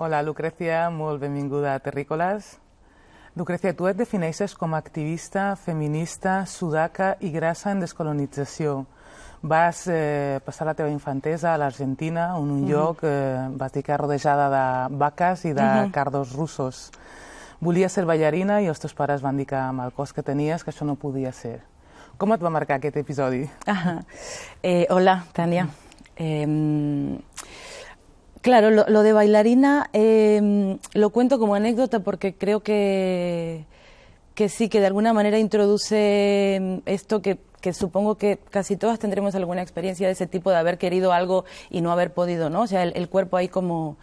Hola, Lucrecia, molt benvinguda a Terrícoles. Lucrecia, tu et defineixes com a activista, feminista, sudaca i grassa en descolonització. Vas passar la teva infantesa a l'Argentina, en un lloc, vas dir que rodejada de vaques i de cardos russos. Volies ser ballarina i els teus pares van dir que amb el cos que tenies que això no podia ser. Com et va marcar aquest episodi? Hola, Tania. Claro, lo de bailarina lo cuento como anécdota porque creo que sí, que de alguna manera introduce esto que supongo que casi todas tendremos alguna experiencia de ese tipo, de haber querido algo y no haber podido, ¿no? O sea, el cuerpo ahí como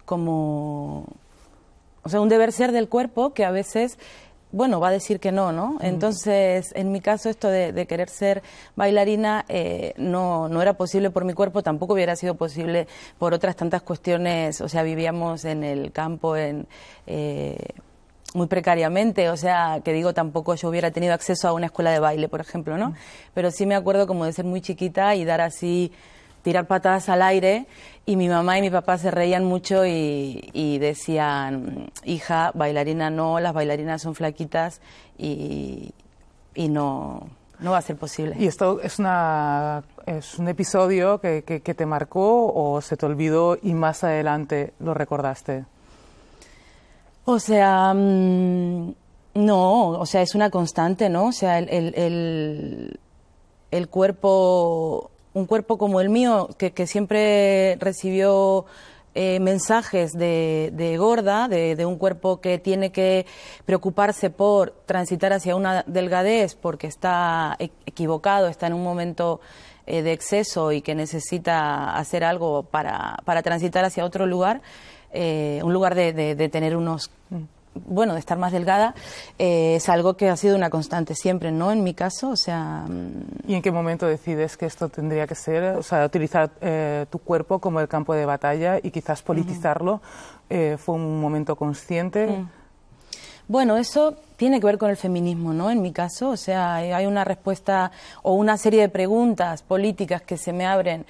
o sea, un deber ser del cuerpo que a veces, bueno, va a decir que no, ¿no? Entonces, en mi caso, esto de querer ser bailarina no era posible por mi cuerpo, tampoco hubiera sido posible por otras tantas cuestiones. O sea, vivíamos en el campo muy precariamente, o sea, que digo, tampoco yo hubiera tenido acceso a una escuela de baile, por ejemplo, ¿no? Pero sí me acuerdo como de ser muy chiquita y dar así, tirar patadas al aire, y mi mamá y mi papá se reían mucho y decían, hija, bailarina no, las bailarinas son flaquitas y no va a ser posible. ¿Y esto es un episodio que te marcó o se te olvidó y más adelante lo recordaste? O sea, no, o sea, es una constante, ¿no? O sea, el cuerpo, un cuerpo como el mío, que siempre recibió mensajes de gorda, de un cuerpo que tiene que preocuparse por transitar hacia una delgadez porque está equivocado, está en un momento de exceso y que necesita hacer algo para transitar hacia otro lugar, un lugar de tener unos... Bueno, de estar más delgada, es algo que ha sido una constante siempre, ¿no? En mi caso, o sea... ¿Y en qué momento decides que esto tendría que ser, o sea, utilizar tu cuerpo como el campo de batalla y quizás politizarlo? ¿Fue un momento consciente? Bueno, eso tiene que ver con el feminismo, ¿no? En mi caso, o sea, hay una respuesta o una serie de preguntas políticas que se me abren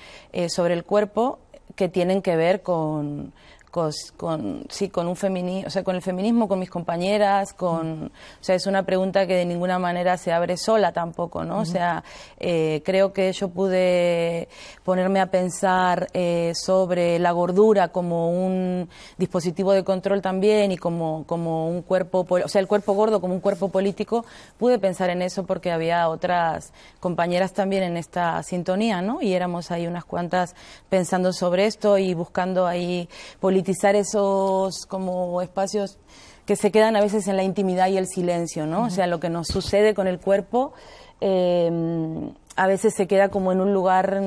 sobre el cuerpo que tienen que ver con un feminismo, o sea, con el feminismo, con mis compañeras, o sea, es una pregunta que de ninguna manera se abre sola tampoco, ¿no? O sea, creo que yo pude ponerme a pensar sobre la gordura como un dispositivo de control también y como un cuerpo, o sea, el cuerpo gordo como un cuerpo político. Pude pensar en eso porque había otras compañeras también en esta sintonía, ¿no? Y éramos ahí unas cuantas pensando sobre esto y buscando ahí politizar esos como espacios que se quedan a veces en la intimidad y el silencio, ¿no? O sea, lo que nos sucede con el cuerpo a veces se queda como en un lugar,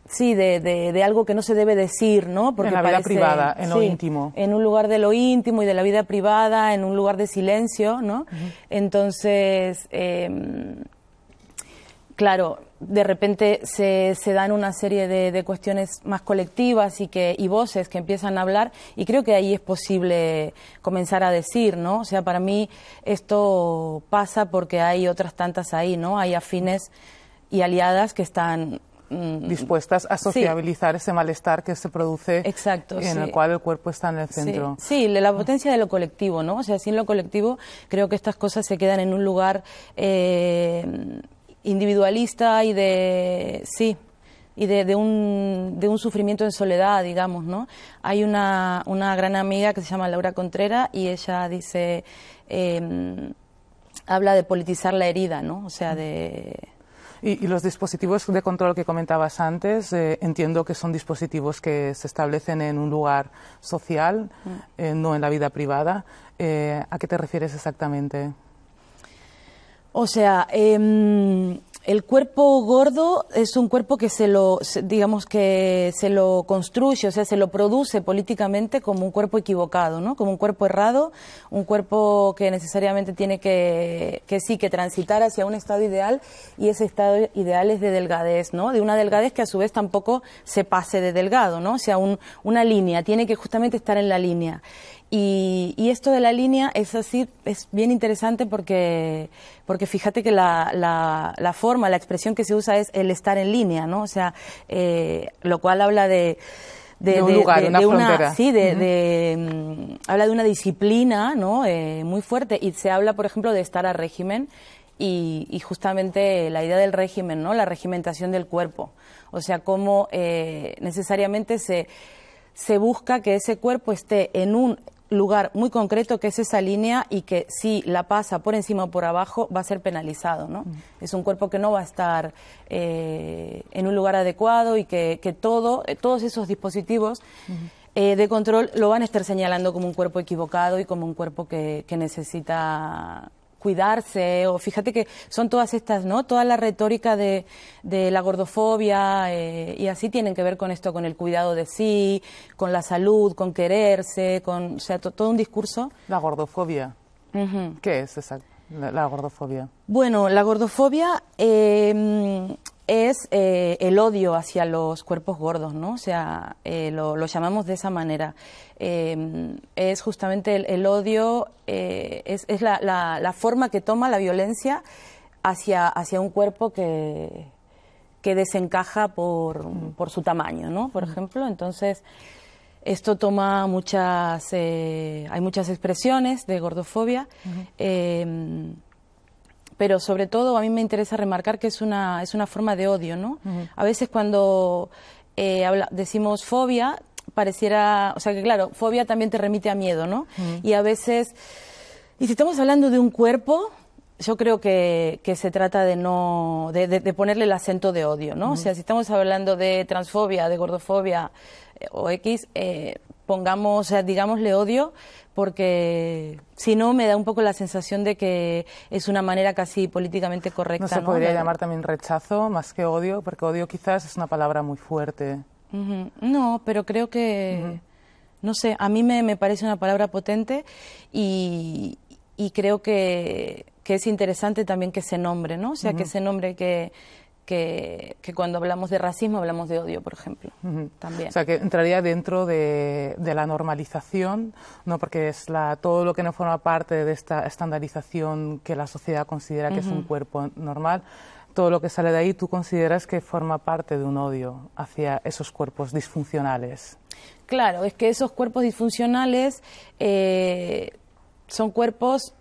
sí, de algo que no se debe decir, ¿no? Porque en la vida privada, en lo íntimo. En un lugar de lo íntimo y de la vida privada, en un lugar de silencio, ¿no? Entonces, claro, de repente se dan una serie de cuestiones más colectivas y voces que empiezan a hablar, y creo que ahí es posible comenzar a decir, ¿no? O sea, para mí esto pasa porque hay otras tantas ahí, ¿no? Hay afines y aliadas que están dispuestas a sociabilizar ese malestar que se produce. Exacto, en el cual el cuerpo está en el centro. Sí, la potencia de lo colectivo, ¿no? O sea, sin lo colectivo creo que estas cosas se quedan en un lugar individualista y de un sufrimiento en soledad, digamos, ¿no? Hay una gran amiga que se llama Laura Contreras y ella dice, habla de politizar la herida, ¿no? O sea, Y los dispositivos de control que comentabas antes, entiendo que son dispositivos que se establecen en un lugar social, no en la vida privada. ¿A qué te refieres exactamente? O sea, el cuerpo gordo es un cuerpo que digamos que se lo construye, o sea, se lo produce políticamente como un cuerpo equivocado, ¿no? Como un cuerpo errado, un cuerpo que necesariamente tiene que transitar hacia un estado ideal, y ese estado ideal es de delgadez, ¿no? De una delgadez que a su vez tampoco se pase de delgado, ¿no? O sea, una línea, tiene que justamente estar en la línea. Y esto de la línea es así, es bien interesante porque fíjate que la forma, la expresión que se usa es el estar en línea, ¿no? O sea, lo cual habla de de un lugar, una frontera. Sí, habla de una disciplina, ¿no? Muy fuerte, y se habla, por ejemplo, de estar a régimen y justamente la idea del régimen, ¿no? La regimentación del cuerpo, o sea, cómo necesariamente se busca que ese cuerpo esté en un lugar muy concreto, que es esa línea, y que si la pasa por encima o por abajo va a ser penalizado, ¿no? Es un cuerpo que no va a estar en un lugar adecuado, y que todos esos dispositivos de control lo van a estar señalando como un cuerpo equivocado y como un cuerpo que necesita cuidarse. O fíjate que son todas estas, ¿no? Toda la retórica de la gordofobia y así tienen que ver con esto, con el cuidado de sí, con la salud, con quererse, o sea, todo un discurso. La gordofobia. ¿Qué es la gordofobia? Bueno, la gordofobia es el odio hacia los cuerpos gordos, ¿no? O sea, lo llamamos de esa manera. Es justamente el odio, es la forma que toma la violencia hacia un cuerpo que desencaja por su tamaño, ¿no? Por ejemplo, entonces esto toma hay muchas expresiones de gordofobia. Pero sobre todo a mí me interesa remarcar que es una forma de odio, ¿no? A veces cuando decimos fobia, pareciera, o sea que claro, fobia también te remite a miedo, ¿no? Y a veces, y si estamos hablando de un cuerpo, yo creo que se trata de ponerle el acento de odio, ¿no? O sea, si estamos hablando de transfobia, de gordofobia o X, pongamos, o sea, digámosle odio, porque si no me da un poco la sensación de que es una manera casi políticamente correcta. ¿No se podría llamar también rechazo más que odio? Porque odio quizás es una palabra muy fuerte. No, pero creo que, no sé, a mí me parece una palabra potente y creo que es interesante también que se nombre, ¿no? O sea, que se nombre que cuando hablamos de racismo hablamos de odio, por ejemplo, también. O sea, que entraría dentro de la normalización, ¿no? Porque es todo lo que no forma parte de esta estandarización que la sociedad considera que es un cuerpo normal, todo lo que sale de ahí tú consideras que forma parte de un odio hacia esos cuerpos disfuncionales. Claro, es que esos cuerpos disfuncionales son cuerpos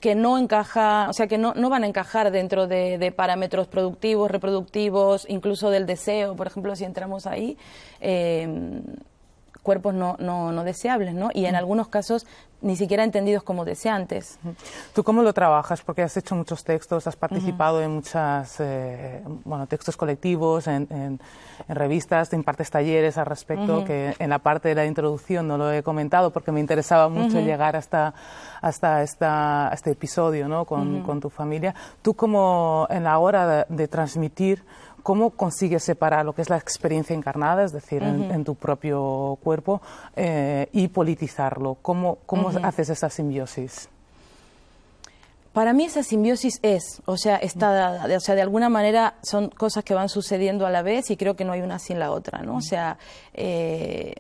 que no encaja, o sea, que no van a encajar dentro de parámetros productivos, reproductivos, incluso del deseo, por ejemplo, si entramos ahí, cuerpos no deseables, ¿no? Y en algunos casos ni siquiera entendidos como deseantes. ¿Tú cómo lo trabajas? Porque has hecho muchos textos, has participado en muchos textos colectivos, en revistas, te impartes talleres al respecto, que en la parte de la introducción no lo he comentado porque me interesaba mucho llegar hasta este episodio, ¿no? con tu familia. ¿Tú cómo, en la hora de transmitir, cómo consigues separar lo que es la experiencia encarnada, es decir, en tu propio cuerpo, y politizarlo? ¿Cómo haces esa simbiosis? Para mí esa simbiosis de alguna manera son cosas que van sucediendo a la vez y creo que no hay una sin la otra, ¿no? O sea, yo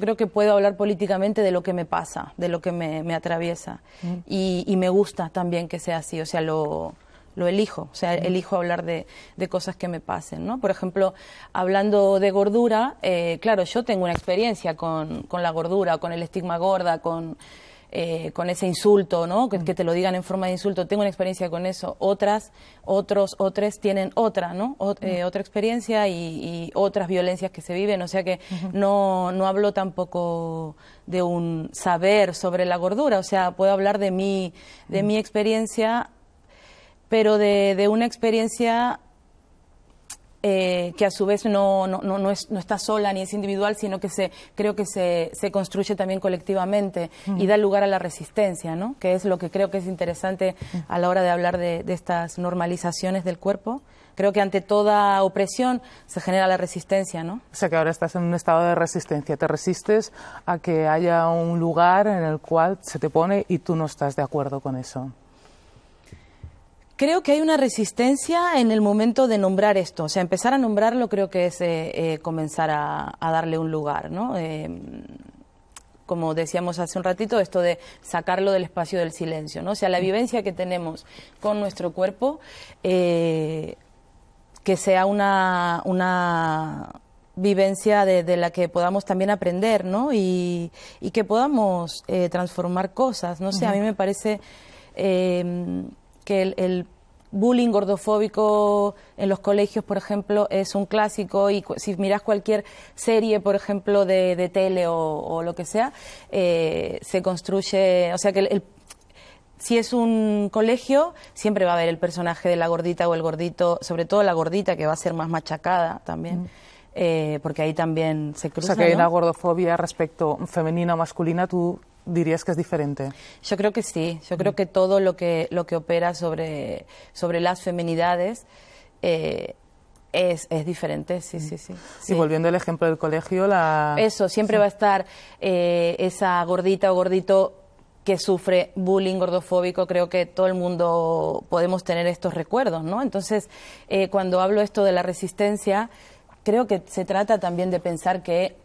creo que puedo hablar políticamente de lo que me pasa, de lo que me atraviesa y me gusta también que sea así, o sea, lo elijo, o sea, elijo hablar de cosas que me pasen, ¿no? Por ejemplo, hablando de gordura, claro, yo tengo una experiencia con la gordura, con el estigma gorda, con ese insulto, ¿no? Que te lo digan en forma de insulto, tengo una experiencia con eso. Otros tienen otra, ¿no? Otra experiencia y otras violencias que se viven, o sea que no hablo tampoco de un saber sobre la gordura, o sea, puedo hablar de mi experiencia, pero de una experiencia que a su vez no está sola ni es individual, sino que creo que se construye también colectivamente y da lugar a la resistencia, ¿no? Que es lo que creo que es interesante a la hora de hablar de estas normalizaciones del cuerpo. Creo que ante toda opresión se genera la resistencia, ¿no? O sea que ahora estás en un estado de resistencia. Te resistes a que haya un lugar en el cual se te pone y tú no estás de acuerdo con eso. Creo que hay una resistencia en el momento de nombrar esto, o sea, empezar a nombrarlo creo que es comenzar a darle un lugar, ¿no? Como decíamos hace un ratito, esto de sacarlo del espacio del silencio, ¿no? O sea, la vivencia que tenemos con nuestro cuerpo, que sea una vivencia de la que podamos también aprender, ¿no? Y que podamos transformar cosas. No sé, a mí me parece que el bullying gordofóbico en los colegios, por ejemplo, es un clásico, y si miras cualquier serie, por ejemplo, de tele o lo que sea, se construye, o sea que si es un colegio, siempre va a haber el personaje de la gordita o el gordito, sobre todo la gordita, que va a ser más machacada también, porque ahí también se cruza. O sea, que hay ¿no? una gordofobia respecto femenina o masculina, ¿tú dirías que es diferente? Yo creo que sí. Yo creo que todo lo que opera sobre las feminidades es diferente, sí. Y volviendo al ejemplo del colegio, Eso, siempre va a estar esa gordita o gordito que sufre bullying gordofóbico. Creo que todo el mundo podemos tener estos recuerdos, ¿no? Entonces, cuando hablo esto de la resistencia, creo que se trata también de pensar que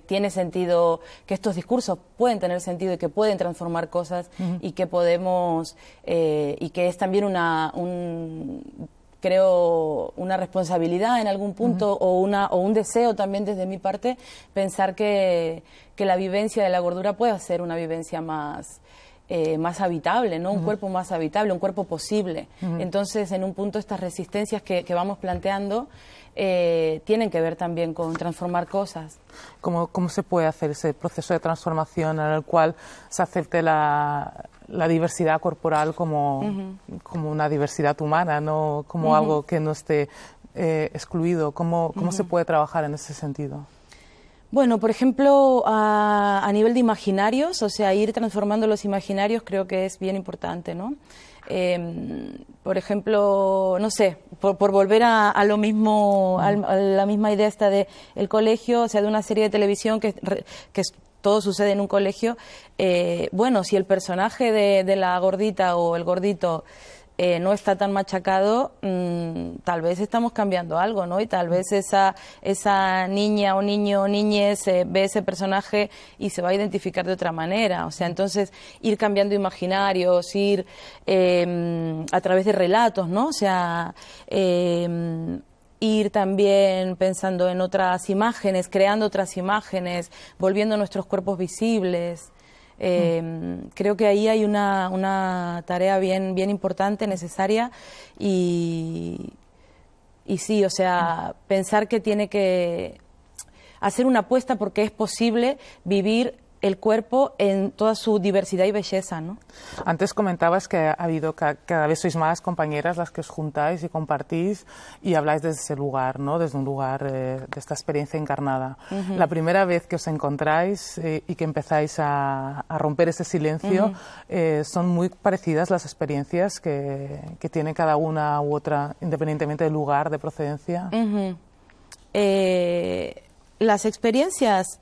tiene sentido, que estos discursos pueden tener sentido y que pueden transformar cosas, y que podemos, y que es también creo, una responsabilidad en algún punto, o un deseo también desde mi parte, pensar que la vivencia de la gordura puede ser una vivencia más habitable, ¿no? Un cuerpo más habitable, un cuerpo posible. Entonces, en un punto, estas resistencias que vamos planteando tienen que ver también con transformar cosas. ¿Cómo se puede hacer ese proceso de transformación en el cual se acepte la diversidad corporal como una diversidad humana, no como algo que no esté excluido? ¿Cómo se puede trabajar en ese sentido? Bueno, por ejemplo, a nivel de imaginarios, o sea, ir transformando los imaginarios creo que es bien importante, ¿no? Por ejemplo, no sé, por volver a lo mismo, a la misma idea esta de el colegio, o sea, de una serie de televisión que todo sucede en un colegio. Bueno, si el personaje de la gordita o el gordito no está tan machacado, tal vez estamos cambiando algo, ¿no? Y tal vez esa niña o niño o niñez ve ese personaje y se va a identificar de otra manera. O sea, entonces ir cambiando imaginarios, ir a través de relatos, ¿no? O sea, ir también pensando en otras imágenes, creando otras imágenes, volviendo nuestros cuerpos visibles. Creo que ahí hay una tarea bien importante, necesaria, y sí, o sea, pensar que tiene que hacer una apuesta porque es posible vivir el cuerpo en toda su diversidad y belleza, ¿no? Antes comentabas que ha habido cada vez sois más compañeras las que os juntáis y compartís y habláis desde ese lugar, ¿no? Desde un lugar de esta experiencia encarnada. La primera vez que os encontráis y que empezáis a romper ese silencio, son muy parecidas las experiencias que tiene cada una u otra, independientemente del lugar de procedencia. Las experiencias...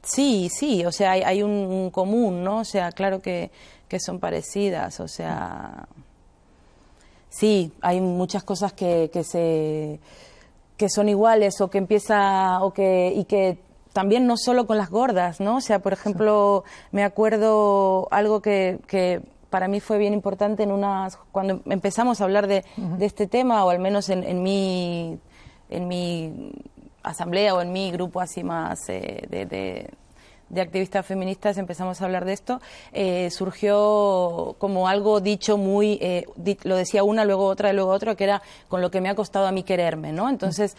Sí, o sea, hay un común, ¿no? O sea, claro que son parecidas, o sea, sí, hay muchas cosas que son iguales, o que y que también no solo con las gordas, ¿no? O sea, por ejemplo, me acuerdo algo que para mí fue bien importante cuando empezamos a hablar de este tema, o al menos en mi asamblea o en mi grupo así más de activistas feministas, empezamos a hablar de esto. Surgió como algo dicho muy, lo decía una, luego otra y luego otra, que era con lo que me ha costado a mí quererme, ¿no? Entonces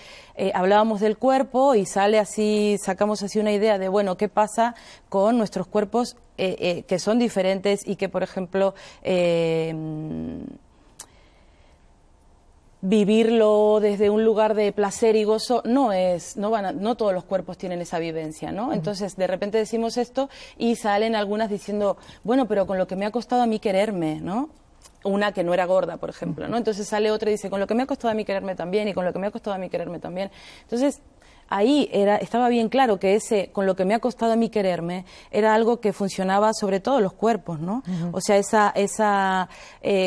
hablábamos del cuerpo y sacamos así una idea de, bueno, ¿qué pasa con nuestros cuerpos que son diferentes y que, por ejemplo, vivirlo desde un lugar de placer y gozo no todos los cuerpos tienen esa vivencia, ¿no? Entonces, de repente decimos esto y salen algunas diciendo, bueno, pero con lo que me ha costado a mí quererme, ¿no? Una que no era gorda, por ejemplo, ¿no? Entonces sale otra y dice, con lo que me ha costado a mí quererme también, y con lo que me ha costado a mí quererme también. Entonces, ahí estaba bien claro que con lo que me ha costado a mí quererme, era algo que funcionaba sobre todo los cuerpos, ¿no? O sea, esa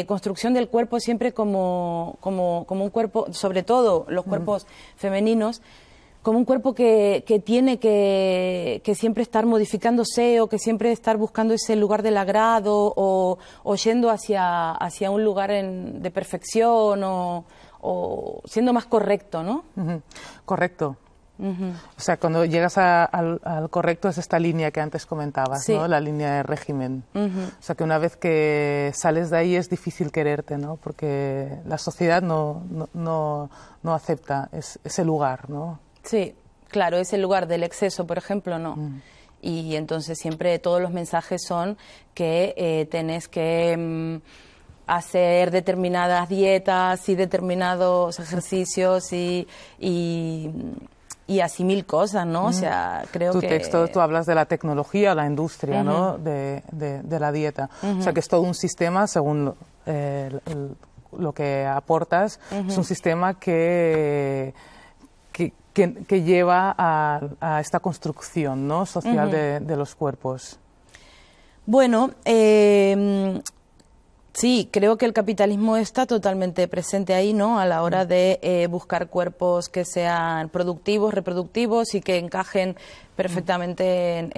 construcción del cuerpo siempre como un cuerpo, sobre todo los cuerpos femeninos, como un cuerpo que tiene que siempre estar modificándose, o que siempre estar buscando ese lugar del agrado, o yendo hacia un lugar de perfección, o o siendo más correcto, ¿no? Correcto. O sea, cuando llegas al correcto es esta línea que antes comentabas, sí. ¿no? La línea de régimen. O sea, que una vez que sales de ahí es difícil quererte, ¿no? Porque la sociedad no acepta ese lugar, ¿no? Sí, claro, ese lugar del exceso, por ejemplo, no. Y entonces siempre todos los mensajes son que tenés que hacer determinadas dietas y determinados ejercicios y así mil cosas, ¿no? O sea, creo que... Tu texto, tú hablas de la tecnología, la industria, ¿no? De la dieta. O sea, que es todo un sistema, según lo que aportas, es un sistema que lleva a esta construcción, ¿no? Social de los cuerpos. Bueno, sí, creo que el capitalismo está totalmente presente ahí, ¿no? A la hora de buscar cuerpos que sean productivos, reproductivos y que encajen perfectamente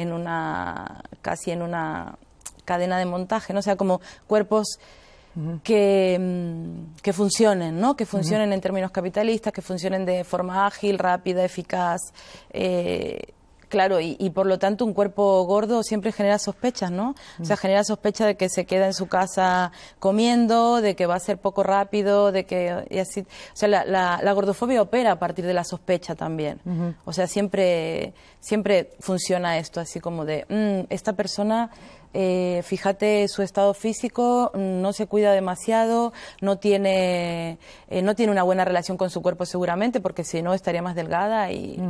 casi en una cadena de montaje, ¿no? O sea, como cuerpos que funcionen, ¿no? Que funcionen en términos capitalistas, que funcionen de forma ágil, rápida, eficaz. Claro, y por lo tanto un cuerpo gordo siempre genera sospechas, ¿no? O sea, genera sospecha de que se queda en su casa comiendo, de que va a ser poco rápido, de que... Y así. O sea, la gordofobia opera a partir de la sospecha también. O sea, siempre funciona esto, así como de, esta persona... fíjate su estado físico, no se cuida demasiado, no tiene una buena relación con su cuerpo seguramente, porque si no estaría más delgada y...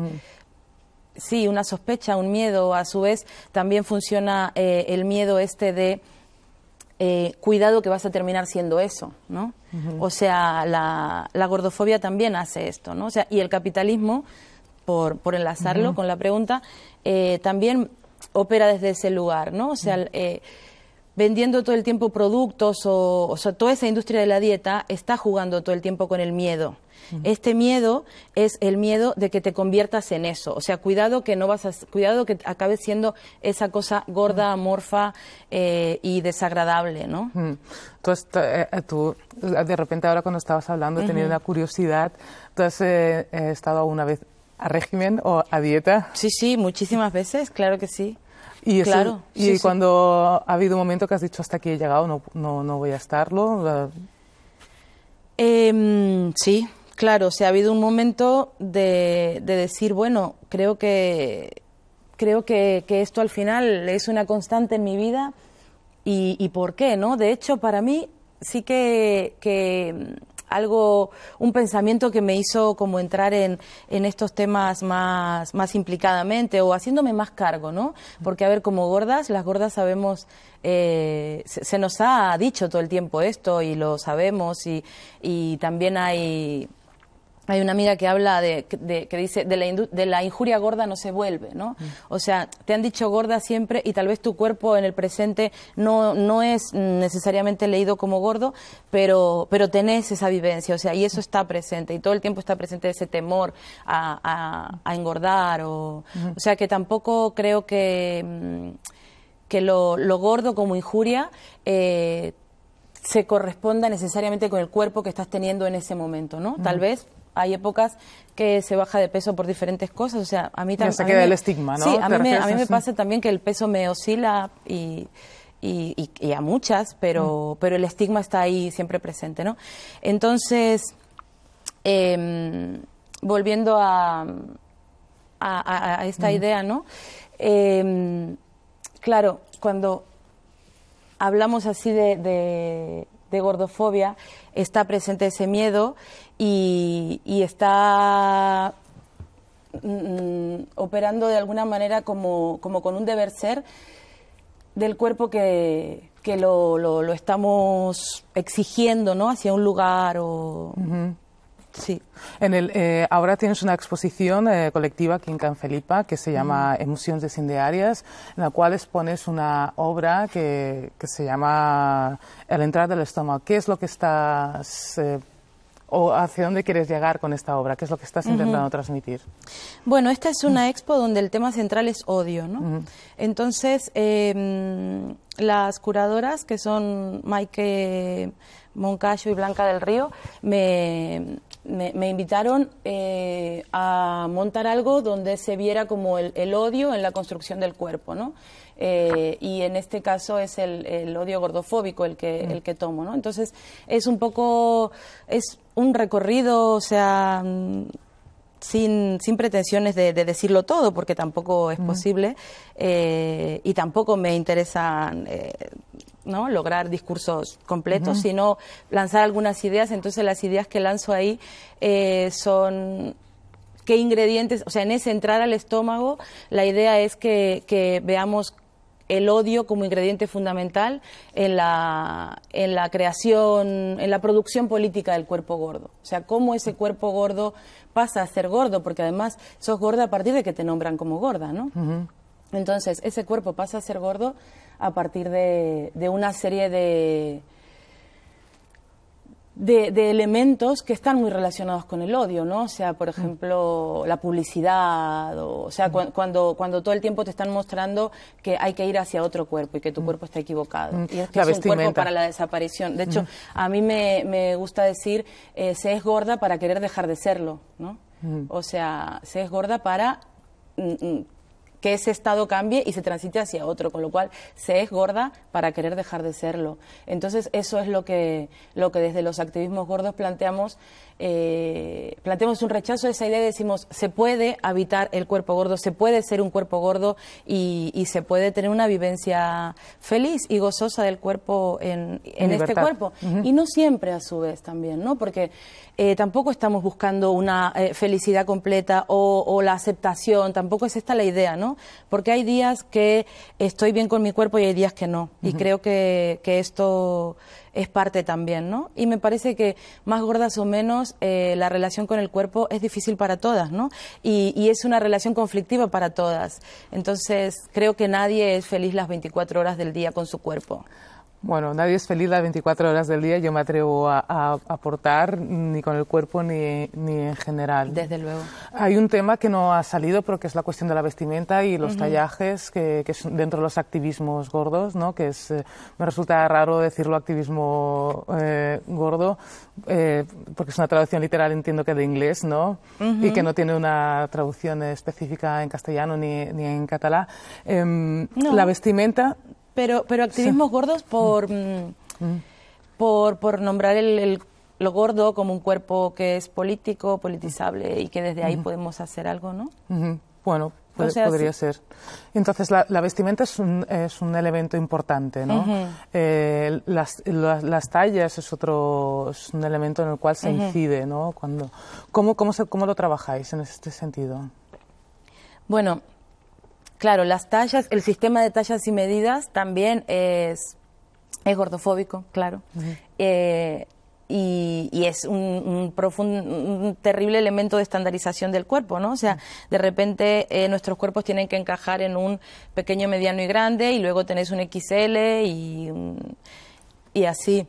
Sí, una sospecha, un miedo. A su vez, también funciona el miedo de cuidado que vas a terminar siendo eso, ¿no? O sea, la gordofobia también hace esto, ¿no? O sea, y el capitalismo, por enlazarlo con la pregunta, también opera desde ese lugar, ¿no? O sea, vendiendo todo el tiempo productos o sea, toda esa industria de la dieta está jugando todo el tiempo con el miedo. Este miedo es el miedo de que te conviertas en eso. O sea, cuidado que acabes siendo esa cosa gorda, amorfa y desagradable, ¿no? Entonces, tú, de repente ahora cuando estabas hablando, he tenido una curiosidad. ¿Tú has estado alguna vez a régimen o a dieta? Sí, muchísimas veces, claro que sí. Y eso, claro, y cuando ha habido un momento que has dicho hasta aquí he llegado, no voy a estarlo. Sí, claro, o sea, ha habido un momento de decir, bueno, creo que esto al final es una constante en mi vida y ¿por qué, no? De hecho, para mí sí que un pensamiento que me hizo como entrar en estos temas más implicadamente o haciéndome más cargo, ¿no? Porque, a ver, como gordas, las gordas sabemos, se nos ha dicho todo el tiempo esto y lo sabemos y también hay una amiga que habla que dice de la injuria gorda no se vuelve, ¿no? O sea, te han dicho gorda siempre y tal vez tu cuerpo en el presente no es necesariamente leído como gordo, pero tenés esa vivencia, o sea, y eso está presente y todo el tiempo está presente ese temor a engordar o sea, que tampoco creo que lo gordo como injuria se corresponda necesariamente con el cuerpo que estás teniendo en ese momento, ¿no? Tal vez hay épocas que se baja de peso por diferentes cosas, o sea, a mí también... Se queda el estigma, ¿no? Sí, a mí me pasa también que el peso me oscila y a muchas, pero el estigma está ahí siempre presente, ¿no? Entonces, volviendo a esta idea, ¿no? Claro, cuando hablamos así de gordofobia, está presente ese miedo y está operando de alguna manera como con un deber ser del cuerpo que lo estamos exigiendo, ¿no? Hacia un lugar o... Sí. Ahora tienes una exposición colectiva aquí en Can Felipa que se llama Emocions desindiarias, en la cual expones una obra que se llama El entrar del estómago. ¿Qué es lo que estás o hacia dónde quieres llegar con esta obra? ¿Qué es lo que estás intentando transmitir? Bueno, esta es una expo donde el tema central es odio, ¿no? Entonces, las curadoras, que son Maike Moncayo y Blanca del Río, me me invitaron a montar algo donde se viera como el odio en la construcción del cuerpo, ¿no? Y en este caso es el odio gordofóbico el que tomo, ¿no? Entonces es un poco, es un recorrido, o sea, sin pretensiones de decirlo todo, porque tampoco es posible, y tampoco me interesa ¿no? lograr discursos completos, sino lanzar algunas ideas. Entonces las ideas que lanzo ahí son qué ingredientes, o sea, en ese entrar al estómago, la idea es que veamos el odio como ingrediente fundamental en la creación, en la producción política del cuerpo gordo. O sea, cómo ese cuerpo gordo pasa a ser gordo, porque además sos gorda a partir de que te nombran como gorda, ¿no? Entonces, ese cuerpo pasa a ser gordo a partir de una serie de elementos que están muy relacionados con el odio, ¿no? O sea, por ejemplo, la publicidad, o sea, cuando todo el tiempo te están mostrando que hay que ir hacia otro cuerpo y que tu cuerpo está equivocado. Y es que es un cuerpo para la desaparición. De hecho, a mí me gusta decir, se es gorda para querer dejar de serlo, ¿no? O sea, se es gorda para que ese estado cambie y se transite hacia otro, con lo cual se es gorda para querer dejar de serlo. Entonces eso es lo que desde los activismos gordos planteamos un rechazo a esa idea y decimos, se puede habitar el cuerpo gordo, se puede ser un cuerpo gordo y se puede tener una vivencia feliz y gozosa del cuerpo en este cuerpo. Y no siempre a su vez también, ¿no? Porque tampoco estamos buscando una felicidad completa o la aceptación, tampoco es esta la idea, ¿no? Porque hay días que estoy bien con mi cuerpo y hay días que no. Y creo que esto es parte también, ¿no? Y me parece que más gordas o menos, la relación con el cuerpo es difícil para todas, ¿no? Y es una relación conflictiva para todas. Entonces, creo que nadie es feliz las 24 horas del día con su cuerpo. Bueno, nadie es feliz las 24 horas del día, yo me atrevo a aportar, ni con el cuerpo ni en general. Desde luego. Hay un tema que no ha salido, pero que es la cuestión de la vestimenta y los tallajes, que es dentro de los activismos gordos, ¿no? Que es, me resulta raro decirlo activismo gordo, porque es una traducción literal, entiendo que de inglés, ¿no? Y que no tiene una traducción específica en castellano ni en catalán. No. La vestimenta... Pero activismos gordos por nombrar lo gordo como un cuerpo que es político, politizable y que desde ahí podemos hacer algo, ¿no? Bueno, O sea, podría ser. Entonces, la vestimenta es un elemento importante, ¿no? Las tallas es un elemento en el cual se incide, ¿no? ¿Cómo lo trabajáis en este sentido? Bueno, claro, las tallas, el sistema de tallas y medidas también es gordofóbico, claro. Y es un terrible elemento de estandarización del cuerpo, ¿no? O sea, de repente nuestros cuerpos tienen que encajar en un pequeño, mediano y grande, y luego tenés un XL y así.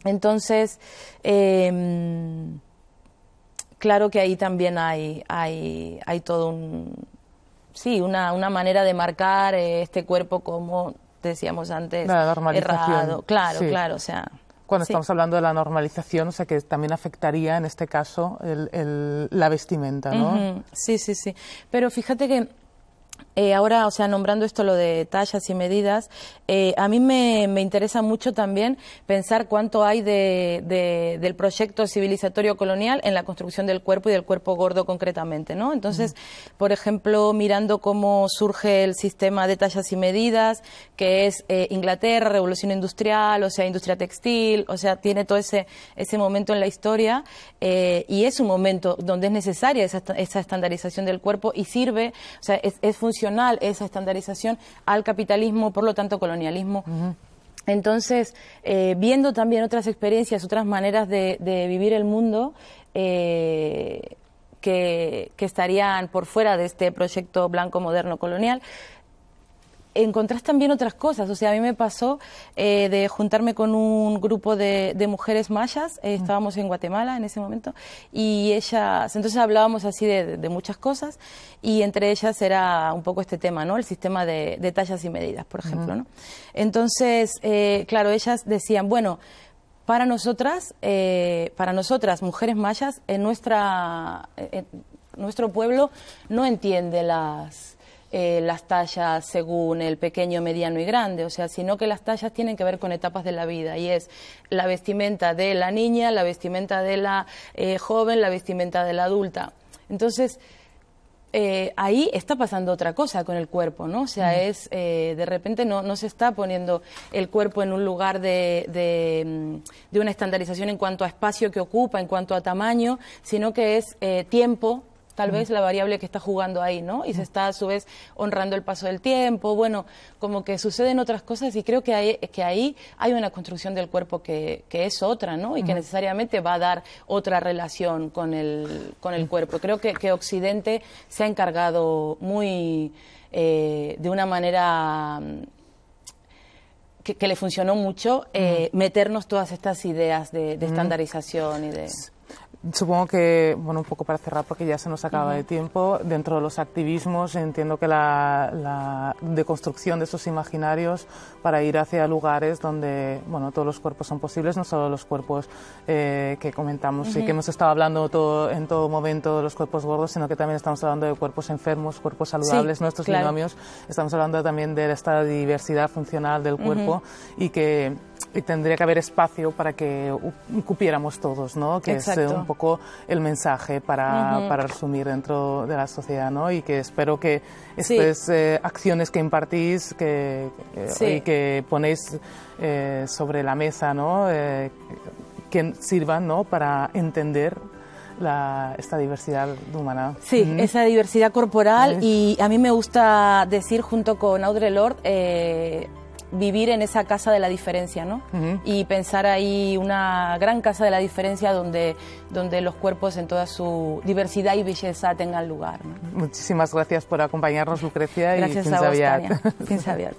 Entonces, claro que ahí también hay todo una manera de marcar este cuerpo como decíamos antes, la normalización. Errado. Claro, sí. Claro, o sea... Cuando estamos hablando de la normalización, o sea, que también afectaría, en este caso, la vestimenta, ¿no? Sí. Pero fíjate que ahora, o sea, nombrando esto lo de tallas y medidas, a mí me interesa mucho también pensar cuánto hay del proyecto civilizatorio colonial en la construcción del cuerpo y del cuerpo gordo concretamente, ¿no? Entonces, por ejemplo, mirando cómo surge el sistema de tallas y medidas, que es Inglaterra, revolución industrial, o sea, industria textil, o sea, tiene todo ese momento en la historia, y es un momento donde es necesaria esa estandarización del cuerpo y sirve, o sea, es funcional esa estandarización al capitalismo, por lo tanto colonialismo. Entonces, viendo también otras experiencias, otras maneras de vivir el mundo que estarían por fuera de este proyecto blanco moderno colonial, encontrás también otras cosas. O sea, a mí me pasó de juntarme con un grupo de mujeres mayas, estábamos en Guatemala en ese momento, y ellas, entonces hablábamos así de muchas cosas, y entre ellas era un poco este tema, ¿no? El sistema de tallas y medidas, por ejemplo, ¿no? Entonces, claro, ellas decían, bueno, Para nosotras, mujeres mayas, nuestro pueblo no entiende las tallas según el pequeño, mediano y grande, o sea, sino que las tallas tienen que ver con etapas de la vida, y es la vestimenta de la niña, la vestimenta de la joven, la vestimenta de la adulta. Entonces, ahí está pasando otra cosa con el cuerpo, ¿no? O sea, de repente no se está poniendo el cuerpo en un lugar de una estandarización en cuanto a espacio que ocupa, en cuanto a tamaño, sino que es tiempo, tal vez la variable que está jugando ahí, ¿no? Y se está a su vez honrando el paso del tiempo, bueno, como que suceden otras cosas, y creo que ahí hay una construcción del cuerpo que es otra, ¿no? Y que necesariamente va a dar otra relación con el cuerpo. Creo que Occidente se ha encargado muy de una manera que le funcionó mucho meternos todas estas ideas de estandarización y de... Supongo que, bueno, un poco para cerrar, porque ya se nos acaba de tiempo, dentro de los activismos entiendo que la deconstrucción de esos imaginarios para ir hacia lugares donde, bueno, todos los cuerpos son posibles, no solo los cuerpos que comentamos y que hemos estado hablando en todo momento de los cuerpos gordos, sino que también estamos hablando de cuerpos enfermos, cuerpos saludables, nuestros binomios, estamos hablando también de esta diversidad funcional del cuerpo y tendría que haber espacio para que cupiéramos todos, ¿no? Que es un poco el mensaje para resumir dentro de la sociedad, ¿no? Y que espero que estas acciones que impartís y que ponéis sobre la mesa, ¿no? Que sirvan, ¿no? Para entender esta diversidad humana. Sí, esa diversidad corporal, y a mí me gusta decir, junto con Audre Lorde, vivir en esa casa de la diferencia, ¿no? Y pensar ahí una gran casa de la diferencia donde los cuerpos en toda su diversidad y belleza tengan lugar, ¿no? Muchísimas gracias por acompañarnos, Lucrecia. Gràcies i fins a vos, aviat. Tània. Fins aviat.